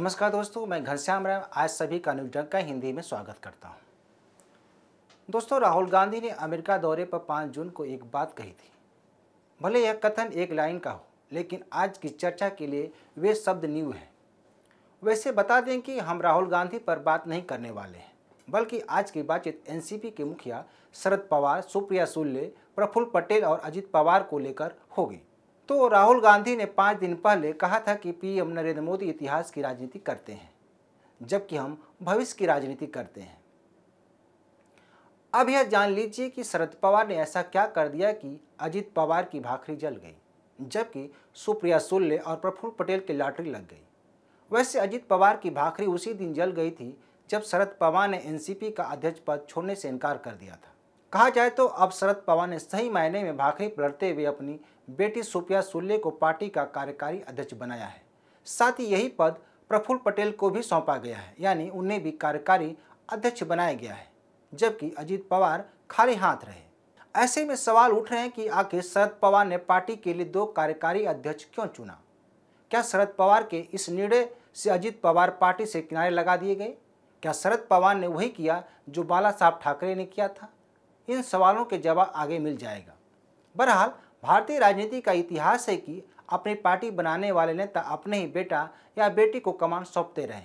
नमस्कार दोस्तों, मैं घनश्याम राय आज सभी का न्यूज डंक का हिंदी में स्वागत करता हूं। दोस्तों, राहुल गांधी ने अमेरिका दौरे पर 5 जून को एक बात कही थी। भले यह कथन एक लाइन का हो, लेकिन आज की चर्चा के लिए वे शब्द न्यू हैं। वैसे बता दें कि हम राहुल गांधी पर बात नहीं करने वाले हैं, बल्कि आज की बातचीत एनसीपी के मुखिया शरद पवार, सुप्रिया सुले, प्रफुल्ल पटेल और अजित पवार को लेकर होगी। तो राहुल गांधी ने 5 दिन पहले कहा था कि पीएम नरेंद्र मोदी इतिहास की राजनीति करते हैं, जबकि हम भविष्य की राजनीति करते हैं। अब यह जान लीजिए कि शरद पवार ने ऐसा क्या कर दिया कि अजित पवार की भाखरी जल गई, जबकि सुप्रिया सुले और प्रफुल्ल पटेल की लॉटरी लग गई। वैसे अजित पवार की भाखरी उसी दिन जल गई थी जब शरद पवार ने एनसीपी का अध्यक्ष पद छोड़ने से इनकार कर दिया था। कहा जाए तो अब शरद पवार ने सही मायने में भाखरी पलटते हुए अपनी बेटी सुप्रिया सुले को पार्टी का कार्यकारी अध्यक्ष बनाया है। साथ ही यही पद प्रफुल्ल पटेल को भी सौंपा गया है, यानी उन्हें भी कार्यकारी अध्यक्ष बनाया गया है, जबकि अजित पवार खाली हाथ रहे। ऐसे में सवाल उठ रहे हैं कि आखिर शरद पवार ने पार्टी के लिए 2 कार्यकारी अध्यक्ष क्यों चुना? क्या शरद पवार के इस निर्णय से अजित पवार पार्टी से किनारे लगा दिए गए? क्या शरद पवार ने वही किया जो बाला साहब ठाकरे ने किया था? इन सवालों के जवाब आगे मिल जाएगा। बहरहाल, भारतीय राजनीति का इतिहास है कि अपनी पार्टी बनाने वाले नेता अपने ही बेटा या बेटी को कमान सौंपते रहे।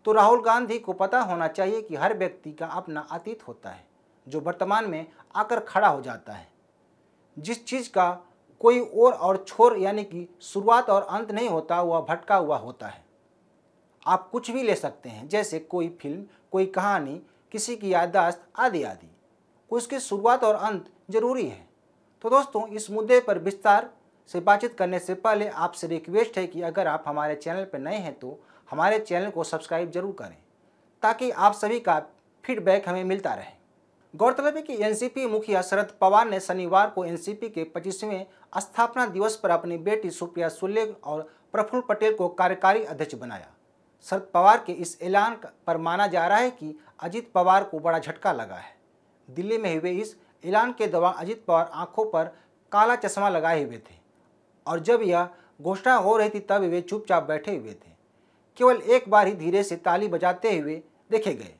तो राहुल गांधी को पता होना चाहिए कि हर व्यक्ति का अपना अतीत होता है, जो वर्तमान में आकर खड़ा हो जाता है। जिस चीज़ का कोई और छोर यानी कि शुरुआत और अंत नहीं होता, वह भटका हुआ होता है। आप कुछ भी ले सकते हैं, जैसे कोई फिल्म, कोई कहानी, किसी की याददाश्त आदि आदि। उसकी शुरुआत और अंत जरूरी है। तो दोस्तों, इस मुद्दे पर विस्तार से बातचीत करने से पहले आपसे रिक्वेस्ट है कि अगर आप हमारे चैनल पर नए हैं तो हमारे चैनल को सब्सक्राइब जरूर करें, ताकि आप सभी का फीडबैक हमें मिलता रहे। गौरतलब है कि एनसीपी मुखिया शरद पवार ने शनिवार को एनसीपी के 25वें स्थापना दिवस पर अपनी बेटी सुप्रिया सुले और प्रफुल्ल पटेल को कार्यकारी अध्यक्ष बनाया। शरद पवार के इस ऐलान पर माना जा रहा है कि अजित पवार को बड़ा झटका लगा है। दिल्ली में हुए इस ऐलान के दौरान अजित पवार आंखों पर काला चश्मा लगाए हुए थे और जब यह घोषणा हो रही थी तब वे चुपचाप बैठे हुए थे। केवल एक बार ही धीरे से ताली बजाते हुए देखे गए।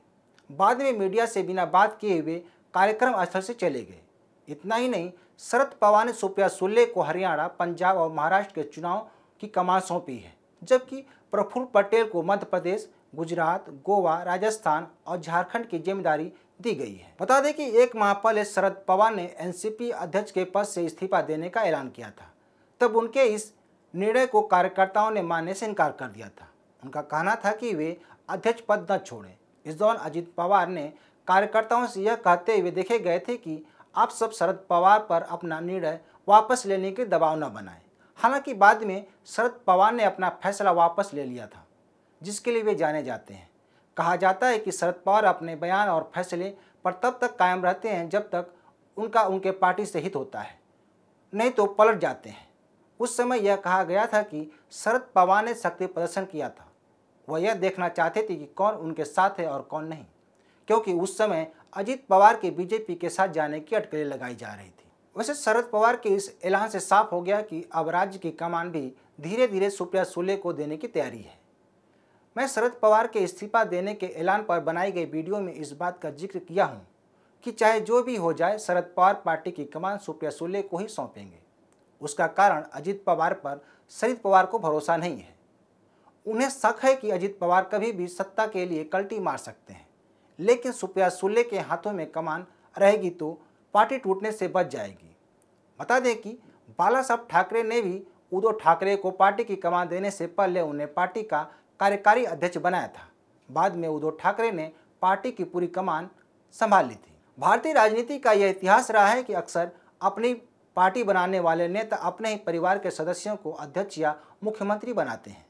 बाद में मीडिया से बिना बात किए हुए कार्यक्रम स्थल से चले गए। इतना ही नहीं, शरद पवार ने सुप्रिया सुले को हरियाणा, पंजाब और महाराष्ट्र के चुनाव की कमान सौंपी है, जबकि प्रफुल्ल पटेल को मध्य प्रदेश, गुजरात, गोवा, राजस्थान और झारखंड की जिम्मेदारी दी गई है। बता दें कि 1 माह पहले शरद पवार ने एनसीपी अध्यक्ष के पद से इस्तीफा देने का ऐलान किया था। तब उनके इस निर्णय को कार्यकर्ताओं ने मानने से इनकार कर दिया था। उनका कहना था कि वे अध्यक्ष पद न छोड़ें। इस दौरान अजित पवार ने कार्यकर्ताओं से यह कहते हुए देखे गए थे कि आप सब शरद पवार पर अपना निर्णय वापस लेने के दबाव न बनाएं। हालांकि बाद में शरद पवार ने अपना फैसला वापस ले लिया था, जिसके लिए वे जाने जाते हैं। कहा जाता है कि शरद पवार अपने बयान और फैसले पर तब तक कायम रहते हैं जब तक उनके पार्टी से हित होता है, नहीं तो पलट जाते हैं। उस समय यह कहा गया था कि शरद पवार ने शक्ति प्रदर्शन किया था। वह यह देखना चाहते थे कि कौन उनके साथ है और कौन नहीं, क्योंकि उस समय अजित पवार के बीजेपी के साथ जाने की अटकलें लगाई जा रही थी। वैसे शरद पवार के इस ऐलान से साफ हो गया कि अब राज्य की कमान भी धीरे धीरे सुप्रिया सुले को देने की तैयारी है। मैं शरद पवार के इस्तीफा देने के ऐलान पर बनाई गई वीडियो में इस बात का जिक्र किया हूं कि चाहे जो भी हो जाए, शरद पवार पार्टी की कमान सुप्रिया सुले को ही सौंपेंगे। उसका कारण अजित पवार पर शरद पवार को भरोसा नहीं है। उन्हें शक है कि अजित पवार कभी भी सत्ता के लिए कल्टी मार सकते हैं, लेकिन सुप्रिया सुले के हाथों में कमान रहेगी तो पार्टी टूटने से बच जाएगी। बता दें कि बाला साहब ठाकरे ने भी उद्धव ठाकरे को पार्टी की कमान देने से पहले उन्हें पार्टी का कार्यकारी अध्यक्ष बनाया था। बाद में उद्धव ठाकरे ने पार्टी की पूरी कमान संभाल ली थी। भारतीय राजनीति का यह इतिहास रहा है कि अक्सर अपनी पार्टी बनाने वाले नेता अपने ही परिवार के सदस्यों को अध्यक्ष या मुख्यमंत्री बनाते हैं।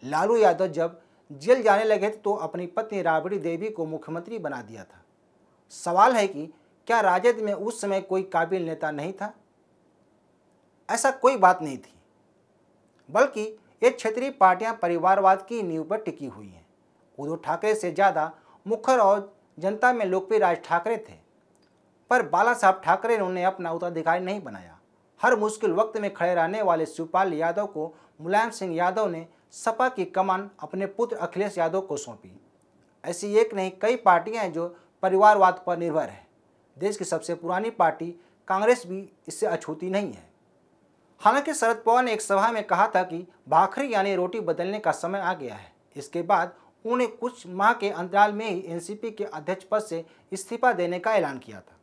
लालू यादव जब जेल जाने लगे थे तो अपनी पत्नी राबड़ी देवी को मुख्यमंत्री बना दिया था। सवाल है कि क्या राजद में उस समय कोई काबिल नेता नहीं था? ऐसा कोई बात नहीं थी, बल्कि ये क्षेत्रीय पार्टियां परिवारवाद की नींव पर टिकी हुई हैं। उद्धव ठाकरे से ज़्यादा मुखर और जनता में लोकप्रिय राज ठाकरे थे, पर बाला साहब ठाकरे ने उन्हें अपना उत्तराधिकारी नहीं बनाया। हर मुश्किल वक्त में खड़े रहने वाले शिवपाल यादव को मुलायम सिंह यादव ने सपा की कमान अपने पुत्र अखिलेश यादव को सौंपी। ऐसी एक नहीं कई पार्टियां हैं जो परिवारवाद पर निर्भर है। देश की सबसे पुरानी पार्टी कांग्रेस भी इससे अछूती नहीं है। हालांकि शरद पवार ने एक सभा में कहा था कि भाखरी यानी रोटी बदलने का समय आ गया है। इसके बाद उन्होंने कुछ माह के अंतराल में ही एनसीपी के अध्यक्ष पद से इस्तीफा देने का ऐलान किया था।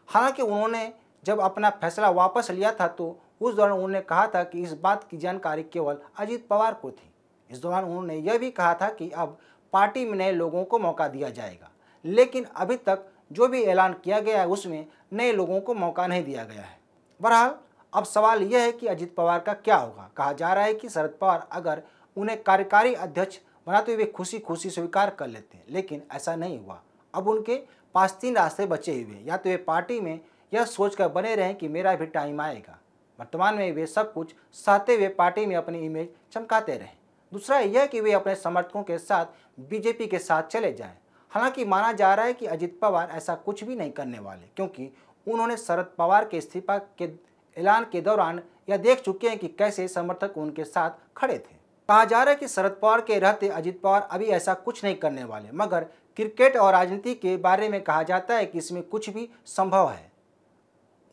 हालांकि उन्होंने जब अपना फैसला वापस लिया था तो उस दौरान उन्होंने कहा था कि इस बात की जानकारी केवल अजित पवार को थी। इस दौरान उन्होंने यह भी कहा था कि अब पार्टी में नए लोगों को मौका दिया जाएगा, लेकिन अभी तक जो भी ऐलान किया गया है उसमें नए लोगों को मौका नहीं दिया गया है। बहरहाल अब सवाल यह है कि अजित पवार का क्या होगा। कहा जा रहा है कि शरद पवार अगर उन्हें कार्यकारी अध्यक्ष बनाते हुए खुशी खुशी स्वीकार कर लेते हैं, लेकिन ऐसा नहीं हुआ। अब उनके पास 3 रास्ते बचे हुए, या तो वे पार्टी में यह सोचकर बने रहें कि मेरा भी टाइम आएगा। वर्तमान में वे सब कुछ सहते हुए पार्टी में अपनी इमेज चमकाते रहें। दूसरा यह कि वे अपने समर्थकों के साथ बीजेपी के साथ चले जाएं। हालांकि माना जा रहा है कि अजित पवार ऐसा कुछ भी नहीं करने वाले, क्योंकि उन्होंने शरद पवार के इस्तीफा के ऐलान के दौरान यह देख चुके हैं कि कैसे समर्थक उनके साथ खड़े थे। कहा जा रहा है कि शरद पवार के रहते अजित पवार अभी ऐसा कुछ नहीं करने वाले, मगर क्रिकेट और राजनीति के बारे में कहा जाता है कि इसमें कुछ भी संभव है।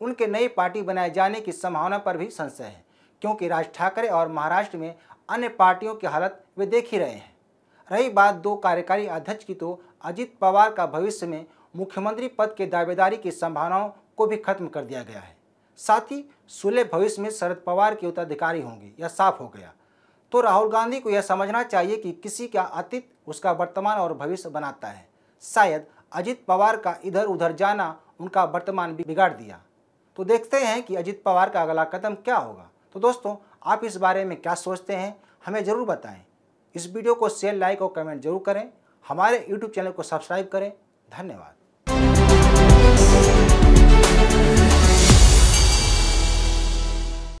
उनके नई पार्टी बनाए जाने की संभावना पर भी संशय है, क्योंकि राज ठाकरे और महाराष्ट्र में अन्य पार्टियों की हालत वे देख ही रहे हैं। रही बात 2 कार्यकारी अध्यक्ष की, तो अजित पवार का भविष्य में मुख्यमंत्री पद के दावेदारी की संभावनाओं को भी खत्म कर दिया गया है। साथ ही सुलह भविष्य में शरद पवार के उत्तराधिकारी होंगे, यह साफ हो गया। तो राहुल गांधी को यह समझना चाहिए कि किसी का अतीत उसका वर्तमान और भविष्य बनाता है। शायद अजित पवार का इधर उधर जाना उनका वर्तमान भी बिगाड़ दिया। तो देखते हैं कि अजित पवार का अगला कदम क्या होगा। तो दोस्तों, आप इस बारे में क्या सोचते हैं, हमें ज़रूर बताएं। इस वीडियो को शेयर, लाइक और कमेंट जरूर करें। हमारे YouTube चैनल को सब्सक्राइब करें। धन्यवाद।